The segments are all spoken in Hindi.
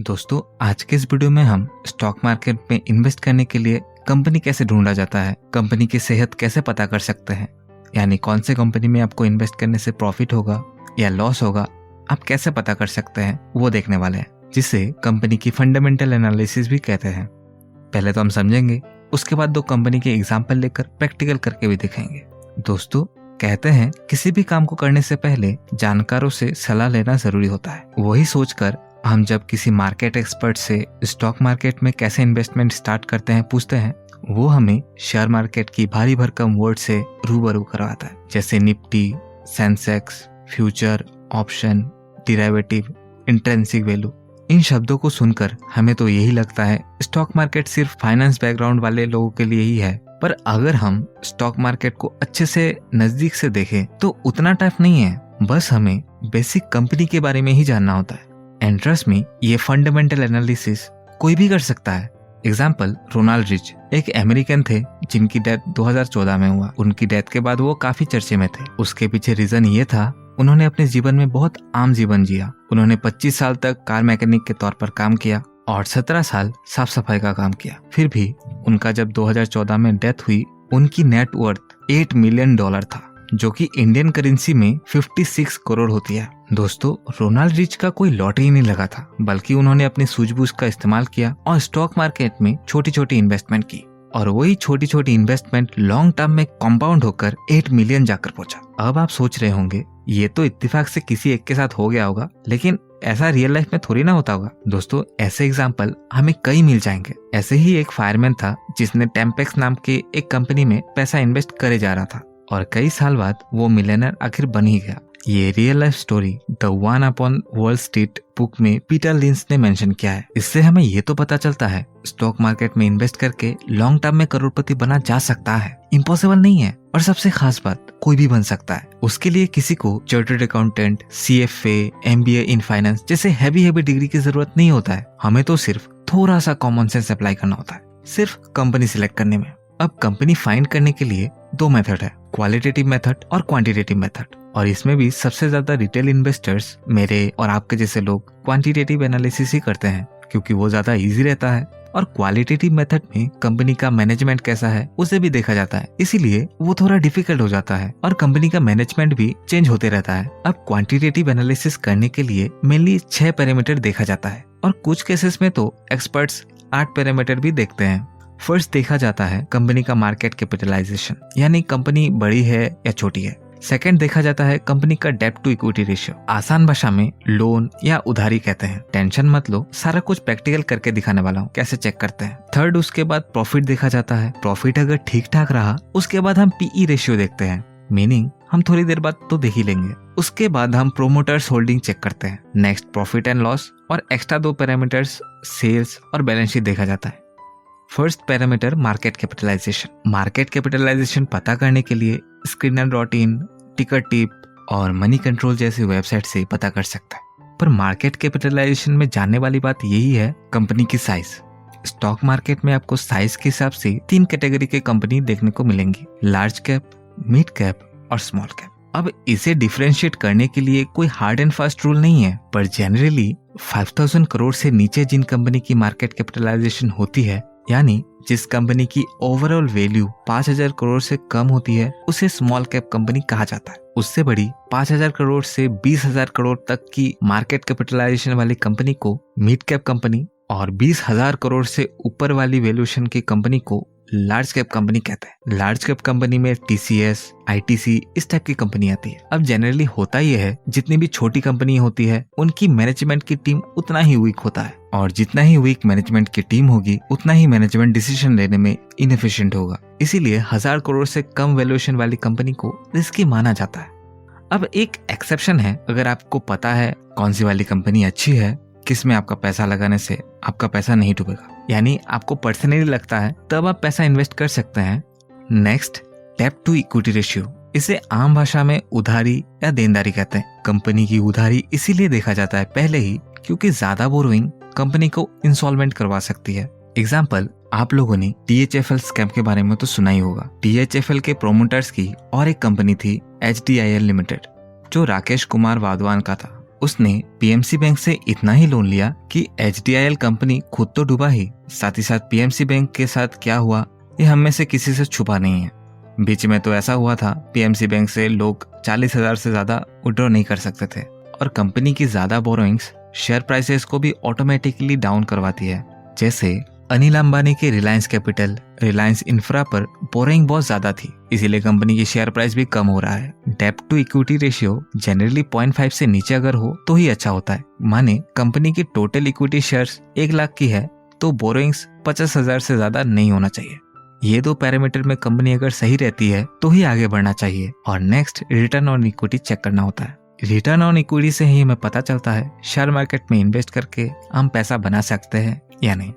दोस्तों, आज के इस वीडियो में हम स्टॉक मार्केट में इन्वेस्ट करने के लिए कंपनी कैसे ढूंढा जाता है, कंपनी की सेहत कैसे पता कर सकते हैं, यानी कौन से कंपनी में आपको इन्वेस्ट करने से प्रॉफिट होगा या लॉस होगा, आप कैसे पता कर सकते हैं वो देखने वाले हैं, जिसे कंपनी की फंडामेंटल एनालिसिस भी कहते हैं। पहले तो हम समझेंगे, उसके बाद दो कंपनी के एग्जाम्पल लेकर प्रैक्टिकल करके भी दिखाएंगे। दोस्तों, कहते हैं किसी भी काम को करने से पहले जानकारों से सलाह लेना जरूरी होता है। वही सोचकर हम जब किसी मार्केट एक्सपर्ट से स्टॉक मार्केट में कैसे इन्वेस्टमेंट स्टार्ट करते हैं पूछते हैं, वो हमें शेयर मार्केट की भारी भरकम वर्ड से रूबरू करवाता है, जैसे Nifty, Sensex, future, option, derivative, intrinsic value. इन शब्दों को सुनकर हमें तो यही लगता है स्टॉक मार्केट सिर्फ फाइनेंस बैकग्राउंड वाले लोगों के लिए ही है। पर अगर हम स्टॉक मार्केट को अच्छे से नजदीक से देखें तो उतना टफ नहीं है, बस हमें बेसिक कंपनी के बारे में ही जानना होता है। एंड ट्रस्ट मी, ये फंडामेंटल एनालिसिस कोई भी कर सकता है। एग्जाम्पल, रोनाल्ड रिच एक अमेरिकन थे जिनकी डेथ 2014 में हुआ। उनकी डेथ के बाद वो काफी चर्चे में थे। उसके पीछे रीजन ये था, उन्होंने अपने जीवन में बहुत आम जीवन जिया। उन्होंने 25 साल तक कार मैकेनिक के तौर पर काम किया और 17 साल साफ सफाई का काम किया। फिर भी उनका जब 2014 में डेथ हुई, उनकी नेट वर्थ $8 मिलियन था, जो कि इंडियन करेंसी में 56 करोड़ होती है। दोस्तों, रोनाल्ड रिच का कोई लॉटरी नहीं लगा था, बल्कि उन्होंने अपनी सूझबूझ का इस्तेमाल किया और स्टॉक मार्केट में छोटी छोटी इन्वेस्टमेंट की, और वही छोटी छोटी इन्वेस्टमेंट लॉन्ग टर्म में कंपाउंड होकर 8 मिलियन जाकर पहुंचा। अब आप सोच रहे होंगे, ये तो इत्तेफाक से किसी एक के साथ हो गया होगा, लेकिन ऐसा रियल लाइफ में थोड़ी ना होता होगा। दोस्तों, ऐसे एग्जाम्पल हमें कई मिल जाएंगे। ऐसे ही एक फायरमैन था जिसने टेम्पेक्स नाम के एक कंपनी में पैसा इन्वेस्ट करे जा रहा था, और कई साल बाद वो मिलियनर आखिर बन ही गया। ये real life story the one upon wall street book में पीटर लिंच ने मेंशन किया है। इससे हमें ये तो पता चलता है स्टॉक मार्केट में इन्वेस्ट करके लॉन्ग टर्म में करोड़पति बना जा सकता है। इम्पॉसिबल नहीं है, और सबसे खास बात, कोई भी बन सकता है। उसके लिए किसी को chartered accountant, CFA, MBA in finance जैसे हैवी डिग्री की जरूरत नहीं होता है। हमें तो सिर्फ थोड़ा सा कॉमन सेंस अप्लाई करना होता है, सिर्फ कंपनी सिलेक्ट करने में। अब कंपनी फाइंड करने के लिए दो मेथड है, क्वालिटेटिव मेथड और क्वांटिटेटिव मेथड। और इसमें भी सबसे ज्यादा रिटेल इन्वेस्टर्स, मेरे और आपके जैसे लोग, क्वांटिटेटिव एनालिसिस ही करते हैं, क्योंकि वो ज्यादा इजी रहता है। और क्वालिटेटिव मेथड में कंपनी का मैनेजमेंट कैसा है उसे भी देखा जाता है, इसीलिए वो थोड़ा डिफिकल्ट हो जाता है, और कंपनी का मैनेजमेंट भी चेंज होते रहता है। अब क्वांटिटेटिव एनालिसिस करने के लिए मेनली 6 पैरामीटर देखा जाता है, और कुछ केसेस में तो एक्सपर्ट्स 8 पैरामीटर भी देखते हैं। फर्स्ट देखा जाता है कंपनी का मार्केट कैपिटलाइजेशन, यानी कंपनी बड़ी है या छोटी है। सेकंड देखा जाता है कंपनी का डेब्ट टू इक्विटी रेशियो, आसान भाषा में लोन या उधारी कहते हैं। टेंशन मत लो, सारा कुछ प्रैक्टिकल करके दिखाने वाला हूँ कैसे चेक करते हैं। थर्ड, उसके बाद प्रॉफिट देखा जाता है। प्रॉफिट अगर ठीक ठाक रहा, उसके बाद हम PE रेशियो देखते हैं, मीनिंग हम थोड़ी देर बाद तो देख ही लेंगे। उसके बाद हम प्रोमोटर्स होल्डिंग चेक करते हैं। नेक्स्ट, प्रॉफिट एंड लॉस, और एक्स्ट्रा 2 पैरामीटर्स सेल्स और बैलेंस शीट देखा जाता है। First parameter, market capitalisation. Market capitalisation पता करने के लिए Screener.in, टिकर टिप और मनी कंट्रोल जैसी वेबसाइट से पता कर सकता है। पर मार्केट कैपिटलाइजेशन में जानने वाली बात यही है, कंपनी की साइज। स्टॉक मार्केट में आपको साइज के हिसाब से 3 कैटेगरी के कंपनी देखने को मिलेंगी, लार्ज कैप, मिड कैप और स्मॉल कैप। अब इसे डिफरेंशिएट करने के लिए कोई हार्ड एंड फास्ट रूल नहीं है, पर जनरली 5000 करोड़ से नीचे जिन कंपनी की मार्केट कैपिटलाइजेशन होती है, यानी जिस कंपनी की ओवरऑल वैल्यू 5000 करोड़ से कम होती है, उसे स्मॉल कैप कंपनी कहा जाता है। उससे बड़ी 5000 करोड़ से 20,000 करोड़ तक की मार्केट कैपिटलाइजेशन वाली कंपनी को मिड कैप कंपनी, और 20,000 करोड़ से ऊपर वाली वैल्यूएशन की कंपनी को लार्ज कैप कंपनी कहते हैं। लार्ज कैप कंपनी में TCS, ITC इस टाइप की कंपनी आती है। अब जनरली होता यह है, जितनी भी छोटी कंपनी होती है उनकी मैनेजमेंट की टीम उतना ही वीक होता है, और जितना ही वीक मैनेजमेंट की टीम होगी उतना ही मैनेजमेंट डिसीजन लेने में इनएफिशिएंट होगा। इसीलिए 1000 करोड़ से कम वैल्यूएशन वाली कंपनी को रिस्की माना जाता है। अब एक एक्सेप्शन है, अगर आपको पता है कौन सी वाली कंपनी अच्छी है, किसमें आपका पैसा लगाने से आपका पैसा नहीं डूबेगा, यानी आपको पर्सनली लगता है, तब आप पैसा इन्वेस्ट कर सकते हैं। नेक्स्ट, डेब्ट टू इक्विटी रेशियो। इसे आम भाषा में उधारी या देनदारी कहते हैं। कंपनी की उधारी इसीलिए देखा जाता है पहले ही, क्योंकि ज्यादा बोरोइंग कंपनी को इंसॉल्वेंट करवा सकती है। एग्जाम्पल, आप लोगों ने DHFL स्कैम के बारे में तो सुना ही होगा। DHFL के प्रोमोटर्स की और एक कंपनी थी HDIL लिमिटेड, जो राकेश कुमार वाधवान का था। उसने पीएमसी बैंक से इतना ही लोन लिया कि एचडीआईएल कंपनी खुद तो डूबा ही, साथ ही साथ पीएमसी बैंक के साथ क्या हुआ ये हम में से किसी से छुपा नहीं है। बीच में तो ऐसा हुआ था, पीएमसी बैंक से लोग 40,000 से ज्यादा विड्रॉ नहीं कर सकते थे और कंपनी की ज्यादा बोरोइंग्स शेयर प्राइसेस को भी ऑटोमेटिकली डाउन करवाती है। जैसे अनिल अंबानी के रिलायंस कैपिटल, रिलायंस इंफ्रा पर बोरोइंग बहुत ज्यादा थी, इसीलिए कंपनी की शेयर प्राइस भी कम हो रहा है। डेब्ट टू इक्विटी रेशियो जनरली 0.5 से नीचे अगर हो तो ही अच्छा होता है। माने कंपनी की टोटल इक्विटी शेयर्स 1 लाख की है तो बोरोइंग्स 50,000 से ज्यादा नहीं होना चाहिए। ये 2 पैरामीटर में कंपनी अगर सही रहती है तो ही आगे बढ़ना चाहिए। और next return on equity check करना होता है। रिटर्न ऑन इक्विटी से ही हमें पता चलता है शेयर मार्केट में इन्वेस्ट करके हम पैसा बना सकते हैं या नहीं।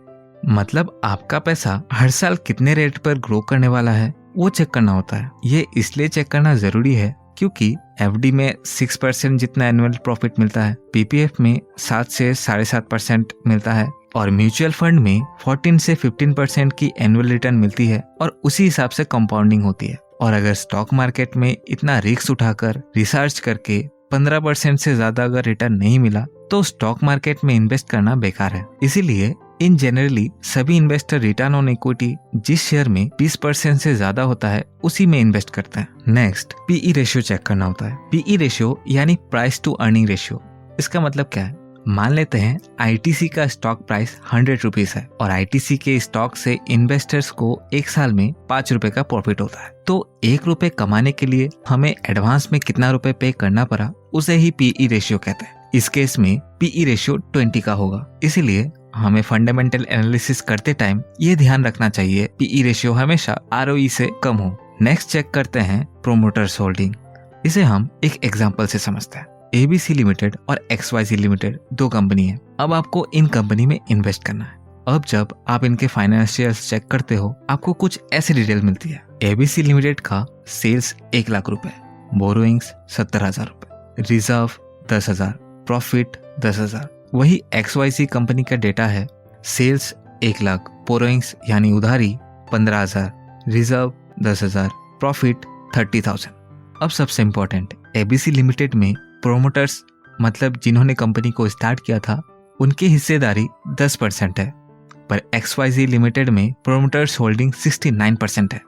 मतलब आपका पैसा हर साल कितने रेट पर ग्रो करने वाला है वो चेक करना होता है। ये इसलिए चेक करना जरूरी है क्योंकि एफडी में 6% जितना एनुअल प्रॉफिट मिलता है, पीपीएफ में 7 से 7.5% मिलता है और म्यूचुअल फंड में 14 से 15% की एनुअल रिटर्न मिलती है और उसी हिसाब से कंपाउंडिंग होती है। और अगर स्टॉक मार्केट में इतना रिस्क उठाकर रिसर्च करके 15% से ज्यादा अगर रिटर्न नहीं मिला तो स्टॉक मार्केट में इन्वेस्ट करना बेकार है। इसीलिए इन जनरली सभी इन्वेस्टर रिटर्न ऑन इक्विटी जिस शेयर में 20% से ज्यादा होता है उसी में इन्वेस्ट करते हैं। नेक्स्ट पीई रेशियो चेक करना होता है। पीई रेशियो यानी प्राइस टू अर्निंग रेशियो। इसका मतलब क्या है? मान लेते हैं आईटीसी का स्टॉक प्राइस 100 रुपीज है और आईटीसी के स्टॉक से इन्वेस्टर्स को 1 साल में 5 रुपए का प्रॉफिट होता है। तो 1 रुपए कमाने के लिए हमें एडवांस में कितना रुपए पे करना पड़ा उसे ही पीई रेशियो कहते हैं। इस केस में पीई रेशियो 20 का होगा। इसीलिए हमें फंडामेंटल एनालिसिस करते टाइम ये ध्यान रखना चाहिए पीई रेशियो हमेशा आरओई से कम हो। नेक्स्ट चेक करते हैं प्रोमोटर्स होल्डिंग। इसे हम एक एग्जांपल से समझते हैं। एबीसी लिमिटेड और एक्सवाईजी लिमिटेड 2 कंपनी है। अब आपको इन कंपनी में इन्वेस्ट करना है। अब जब आप इनके फाइनेंशियल्स चेक करते हो आपको कुछ ऐसी डिटेल मिलती है। एबीसी लिमिटेड का सेल्स 1 लाख रुपए, बोरोइंग्स 70,000 रुपए, रिजर्व 10,000, प्रॉफिट 10,000। वही एक्सवाईजी कंपनी का डेटा है, सेल्स 1 लाख, बोरोइंग्स यानी उधारी 15,000, रिजर्व 10,000, प्रॉफिट 30,000। अब सबसे इम्पोर्टेंट, एबीसी लिमिटेड में प्रोमोटर्स मतलब जिन्होंने कंपनी को स्टार्ट किया था उनकी हिस्सेदारी 10% है, पर एक्सवाईजी लिमिटेड में प्रोमोटर्स होल्डिंग 69% है।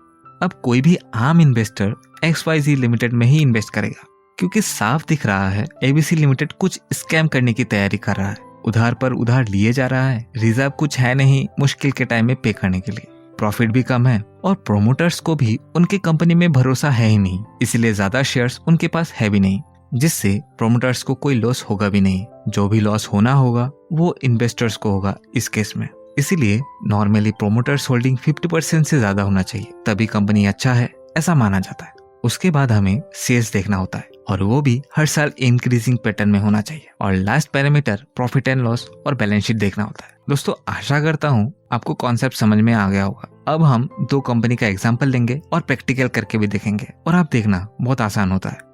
अब कोई भी आम इन्वेस्टर एक्सवाईजी लिमिटेड में ही इन्वेस्ट करेगा क्योंकि साफ दिख रहा है एबीसी लिमिटेड कुछ स्कैम करने की तैयारी कर रहा है। उधार पर उधार लिए जा रहा है, रिजर्व कुछ है नहीं मुश्किल के टाइम में पे करने के लिए, प्रॉफिट भी कम है और प्रोमोटर्स को भी उनकी कंपनी में भरोसा है ही नहीं, इसलिए ज्यादा शेयर्स उनके पास है भी नहीं, जिससे प्रोमोटर्स को कोई लॉस होगा भी नहीं। जो भी लॉस होना होगा वो इन्वेस्टर्स को होगा इस केस में। इसीलिए नॉर्मली प्रोमोटर्स होल्डिंग 50% से ज्यादा होना चाहिए, तभी कंपनी अच्छा है ऐसा माना जाता है। उसके बाद हमें सेल्स देखना होता है और वो भी हर साल इंक्रीजिंग पैटर्न में होना चाहिए। और last parameter profit and loss और बैलेंस शीट देखना होता है। दोस्तों आशा करता हूँ आपको कॉन्सेप्ट समझ में आ गया होगा। अब हम 2 कंपनी का एग्जांपल लेंगे और प्रैक्टिकल करके भी देखेंगे और आप देखना बहुत आसान होता है।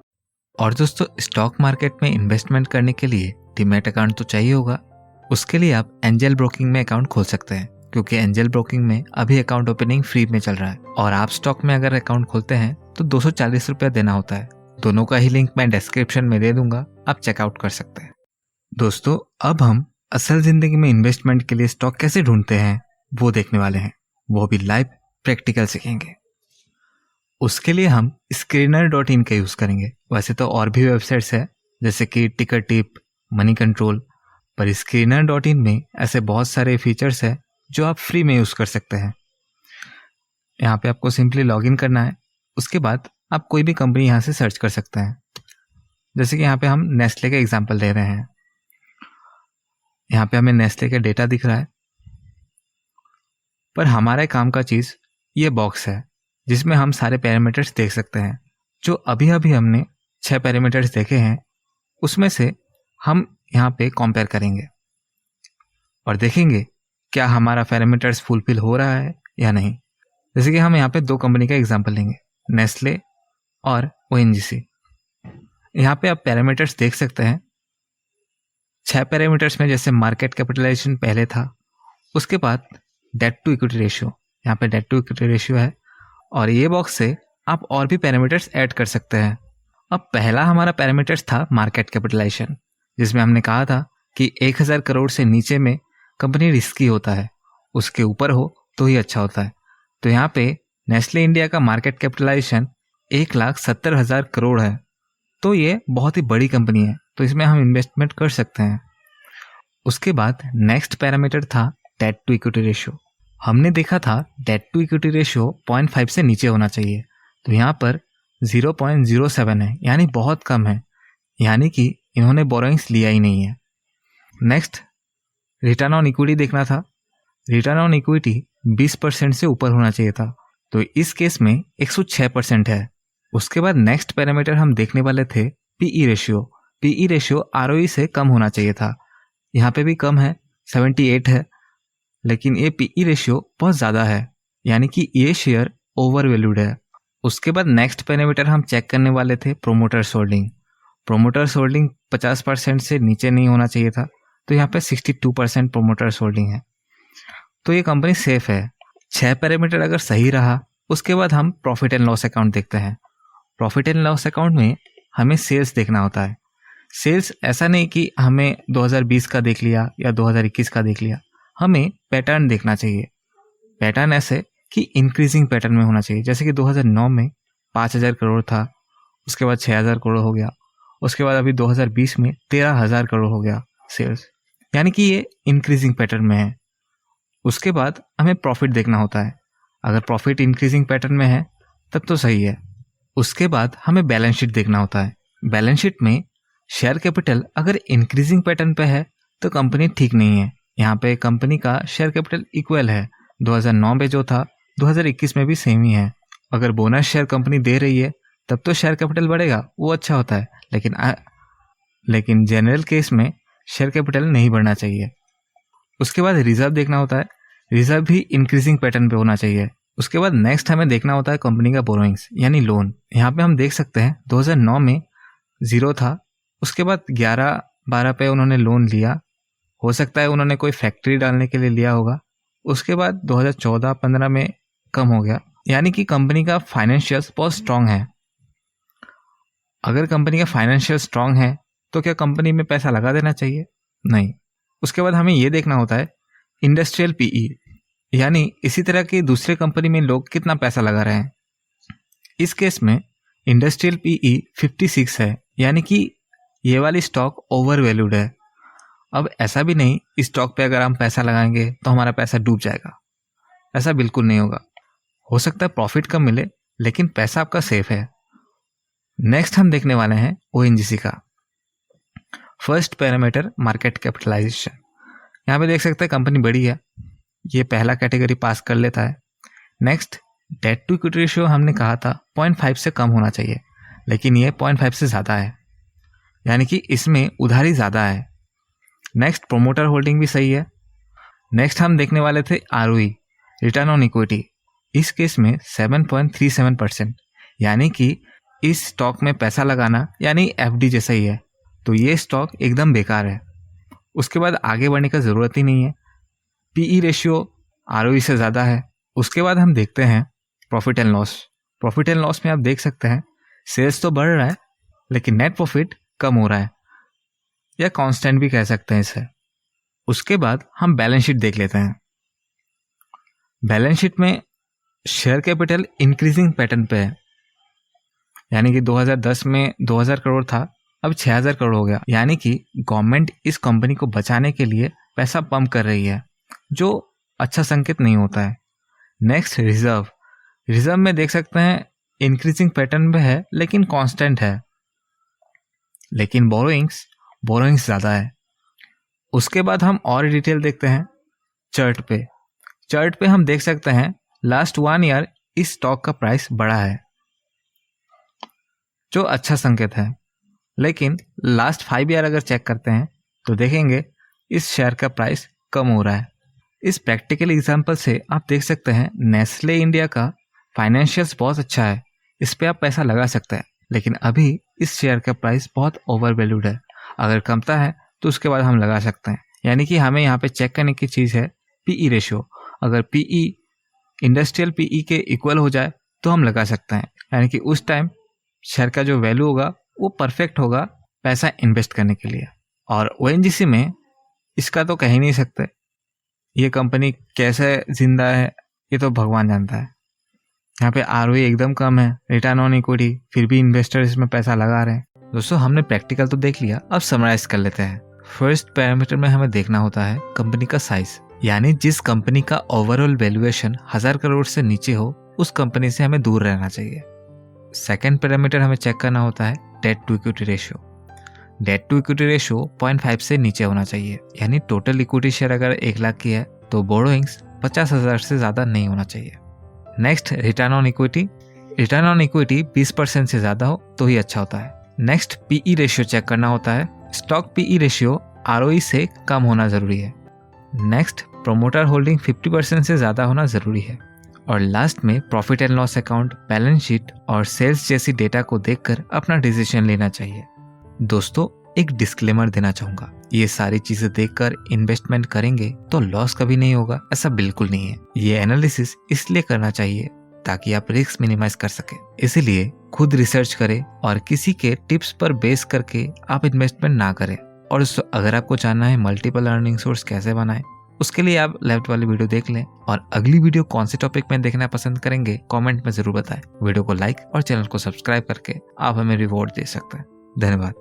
और दोस्तों स्टॉक मार्केट में इन्वेस्टमेंट करने के लिए डीमैट अकाउंट तो चाहिए होगा। उसके लिए आप एंजल ब्रोकिंग में अकाउंट खोल सकते हैं क्योंकि एंजल ब्रोकिंग में अभी अकाउंट ओपनिंग फ्री में चल रहा है और आप स्टॉक में अगर अकाउंट खोलते हैं तो 240 रुपया देना होता है। दोनों का ही लिंक मैं डिस्क्रिप्शन में दे दूंगा, आप चेकआउट कर सकते हैं। दोस्तों अब हम असल जिंदगी में इन्वेस्टमेंट के लिए स्टॉक कैसे ढूंढते हैं वो देखने वाले हैं, वो भी लाइव प्रैक्टिकल सीखेंगे। उसके लिए हम screener.in का यूज करेंगे। वैसे तो और भी वेबसाइट्स है जैसे कि टिकर टिप, मनी कंट्रोल, पर screener.in में ऐसे बहुत सारे फीचर्स है जो आप फ्री में यूज कर सकते हैं। यहाँ पे आपको सिंपली लॉगिन करना है, उसके बाद आप कोई भी कंपनी यहाँ से सर्च कर सकते हैं। जैसे कि यहाँ पे हम नेस्ले का एग्जांपल ले रहे हैं। यहाँ पे हमें नेस्ले का डेटा दिख रहा है, पर हमारे काम का चीज ये बॉक्स है जिसमें हम सारे पैरामीटर्स देख सकते हैं। जो अभी अभी हमने 6 पैरामीटर्स देखे हैं उसमें से हम यहाँ पे कंपेयर करेंगे और देखेंगे क्या हमारा पैरामीटर्स फुलफिल हो रहा है या नहीं। जैसे कि हम यहाँ पे 2 कंपनी का एग्जांपल लेंगे, नेस्ले और ओएनजीसी। यहाँ पे आप पैरामीटर्स देख सकते हैं। 6 पैरामीटर्स में जैसे मार्केट कैपिटलाइजेशन पहले था, उसके बाद डेट टू इक्विटी रेशियो, यहाँ पे डेट टू इक्विटी रेशियो है और ये बॉक्स से आप और भी पैरामीटर्स ऐड कर सकते हैं। अब पहला हमारा पैरामीटर्स था मार्केट कैपिटलाइजेशन, जिसमें हमने कहा था कि 1000 करोड़ से नीचे में कंपनी रिस्की होता है, उसके ऊपर हो तो ही अच्छा होता है। तो यहाँ पे नेस्ले इंडिया का मार्केट कैपिटलाइजेशन 1,70,000 करोड़ है, तो ये बहुत ही बड़ी कंपनी है, तो इसमें हम इन्वेस्टमेंट कर सकते हैं। उसके बाद नेक्स्ट पैरामीटर था डेट टू इक्विटी रेशियो। हमने देखा था डेट टू इक्विटी रेशियो 0.5 से नीचे होना चाहिए, तो यहाँ पर 0.07 है, यानी बहुत कम है, यानी कि इन्होंने बोरोइंग्स लिया ही नहीं है। नेक्स्ट रिटर्न ऑन इक्विटी देखना था। रिटर्न ऑन इक्विटी 20% से ऊपर होना चाहिए था, तो इस केस में 106% है। उसके बाद नेक्स्ट पैरामीटर हम देखने वाले थे PE ratio. PE ratio ROE से कम होना चाहिए था, यहाँ पे भी कम है, 78 है, लेकिन ये पीई रेशियो बहुत ज़्यादा है, यानी कि ये शेयर ओवर वैल्यूड है। उसके बाद नेक्स्ट पैरामीटर हम चेक करने वाले थे प्रोमोटर्स होल्डिंग। प्रोमोटर्स होल्डिंग 50% से नीचे नहीं होना चाहिए था, तो यहाँ पे 62% प्रोमोटर्स होल्डिंग है, तो ये कंपनी सेफ है। 6 पैरामीटर अगर सही रहा, उसके बाद हम प्रॉफिट एंड लॉस अकाउंट देखते हैं। प्रॉफिट एंड लॉस अकाउंट में हमें सेल्स देखना होता है। सेल्स ऐसा नहीं कि हमें 2020 का देख लिया या 2021 का देख लिया, हमें पैटर्न देखना चाहिए। पैटर्न ऐसे कि इंक्रीजिंग पैटर्न में होना चाहिए, जैसे कि 2009 में 5,000 करोड़ था, उसके बाद 6,000 करोड़ हो गया, उसके बाद अभी 2020 में 13,000 करोड़ हो गया सेल्स, यानी कि ये इंक्रीजिंग पैटर्न में है। उसके बाद हमें प्रॉफिट देखना होता है। अगर प्रॉफिट इंक्रीजिंग पैटर्न में है तब तो सही है। उसके बाद हमें बैलेंस शीट देखना होता है। बैलेंस शीट में शेयर कैपिटल अगर इंक्रीजिंग पैटर्न पे है तो कंपनी ठीक नहीं है। यहाँ पे कंपनी का शेयर कैपिटल इक्वल है, 2009 में जो था 2021 में भी सेम ही है। अगर बोनस शेयर कंपनी दे रही है तब तो शेयर कैपिटल बढ़ेगा, वो अच्छा होता है, लेकिन जनरल केस में शेयर कैपिटल नहीं बढ़ना चाहिए। उसके बाद रिजर्व देखना होता है। रिजर्व भी इंक्रीजिंग पैटर्न पे होना चाहिए। उसके बाद नेक्स्ट हमें देखना होता है कंपनी का बोरोइंग्स यानी लोन। यहाँ पे हम देख सकते हैं 2009 में 0 था, उसके बाद 11-12 पे उन्होंने लोन लिया, हो सकता है उन्होंने कोई फैक्ट्री डालने के लिए लिया होगा। उसके बाद 2014-15 में कम हो गया, यानी कि कंपनी का फाइनेंशियल्स बहुत स्ट्रांग है। अगर कंपनी का फाइनेंशियल स्ट्रांग है तो क्या कंपनी में पैसा लगा देना चाहिए? नहीं। उसके बाद हमें ये देखना होता है इंडस्ट्रियल पीई, यानी इसी तरह की दूसरे कंपनी में लोग कितना पैसा लगा रहे हैं। इस केस में इंडस्ट्रियल पीई 56 है, यानी कि ये वाली स्टॉक ओवर वैल्यूड है। अब ऐसा भी नहीं इस स्टॉक पे अगर हम पैसा लगाएंगे तो हमारा पैसा डूब जाएगा, ऐसा बिल्कुल नहीं होगा। हो सकता है प्रॉफिट कम मिले लेकिन पैसा आपका सेफ है। नेक्स्ट हम देखने वाले हैं ओएनजीसी का फर्स्ट पैरामीटर मार्केट कैपिटलाइजेशन। यहाँ पे देख सकते हैं कंपनी बड़ी है, ये पहला कैटेगरी पास कर लेता है। Next debt to equity ratio हमने कहा था 0.5 से कम होना चाहिए, लेकिन ये 0.5 से ज़्यादा है, यानी कि इसमें उधारी ज़्यादा है। नेक्स्ट प्रोमोटर होल्डिंग भी सही है। नेक्स्ट हम देखने वाले थे आरओई रिटर्न ऑन इक्विटी। इस केस में 7.37%, यानी कि इस स्टॉक में पैसा लगाना यानी एफडी जैसा ही है, तो ये स्टॉक एकदम बेकार है। उसके बाद आगे बढ़ने का ज़रूरत ही नहीं है। पीई रेशियो आरओई से ज़्यादा है। उसके बाद हम देखते हैं profit and loss. Profit and loss में आप देख सकते हैं सेल्स तो बढ़ रहा है लेकिन नेट प्रॉफिट कम हो रहा है, या कांस्टेंट भी कह सकते हैं इसे। उसके बाद हम बैलेंस शीट देख लेते हैं। बैलेंस शीट में शेयर कैपिटल इंक्रीजिंग पैटर्न पे है, यानी कि 2010 में 2000 करोड़ था, अब 6000 करोड़ हो गया, यानी कि गवर्नमेंट इस कंपनी को बचाने के लिए पैसा पंप कर रही है, जो अच्छा संकेत नहीं होता है। Next reserve. रिजर्व में देख सकते हैं इंक्रीजिंग पैटर्न में है लेकिन कांस्टेंट है, लेकिन बोरोइंग्स ज़्यादा है। उसके बाद हम और डिटेल देखते हैं चार्ट पे। चार्ट पे हम देख सकते हैं लास्ट 1 ईयर इस स्टॉक का प्राइस बढ़ा है, जो अच्छा संकेत है। लेकिन लास्ट 5 ईयर अगर चेक करते हैं तो देखेंगे इस शेयर का प्राइस कम हो रहा है। इस प्रैक्टिकल एग्जांपल से आप देख सकते हैं नेस्ले इंडिया का फाइनेंशियल्स बहुत अच्छा है, इस पे आप पैसा लगा सकते हैं, लेकिन अभी इस शेयर का प्राइस बहुत ओवर वैल्यूड है। अगर कमता है तो उसके बाद हम लगा सकते हैं, यानी कि हमें यहाँ पे चेक करने की चीज़ है पीई रेशियो। अगर पीई इंडस्ट्रियल पीई के इक्वल हो जाए तो हम लगा सकते हैं, यानी कि उस टाइम शेयर का जो वैल्यू होगा वो परफेक्ट होगा पैसा इन्वेस्ट करने के लिए। और ONGC में इसका तो कह ही नहीं सकते, ये कंपनी कैसे जिंदा है ये तो भगवान जानता है। यहाँ पे ROE एकदम कम है, रिटर्न ऑन इक्विटी, फिर भी इन्वेस्टर इसमें पैसा लगा रहे हैं। दोस्तों हमने प्रैक्टिकल तो देख लिया, अब समराइज कर लेते हैं। फर्स्ट पैरामीटर में हमें देखना होता है कंपनी का साइज, यानी जिस कंपनी का ओवरऑल वैल्यूएशन 1000 करोड़ से नीचे हो उस कंपनी से हमें दूर रहना चाहिए। सेकेंड पैरामीटर हमें चेक करना होता है debt to equity ratio. Debt to equity ratio 0.5 से नीचे होना चाहिए, यानी टोटल इक्विटी शेयर अगर 1 लाख की है तो बोरोइंग्स 50,000 से ज़्यादा नहीं होना चाहिए। Next return on equity. Return on equity 20% से ज़्यादा हो तो ही अच्छा होता है। नेक्स्ट PE रेशियो चेक करना होता है। स्टॉक PE रेशियो ROE से कम होना ज़रूरी है। नेक्स्ट प्रोमोटर होल्डिंग 50% से ज़्यादा होना ज़रूरी है। और लास्ट में profit and loss account, balance sheet और सेल्स जैसी डेटा को देखकर अपना डिसीजन लेना चाहिए। दोस्तों एक डिस्क्लेमर देना चाहूँगा, ये सारी चीज़ें देखकर इन्वेस्टमेंट करेंगे तो लॉस कभी नहीं होगा, ऐसा बिल्कुल नहीं है। ये एनालिसिस इसलिए करना चाहिए ताकि आप रिस्क मिनिमाइज कर सके। इसीलिए खुद रिसर्च करें और किसी के टिप्स पर बेस करके आप इन्वेस्टमेंट ना करें। और अगर आपको जानना है मल्टीपल अर्निंग सोर्स कैसे बनाएं, उसके लिए आप लेफ्ट वाली वीडियो देख लें। और अगली वीडियो कौन से टॉपिक में देखना पसंद करेंगे कमेंट में जरूर बताएं। वीडियो को लाइक और चैनल को सब्सक्राइब करके आप हमें रिवॉर्ड दे सकते हैं। धन्यवाद।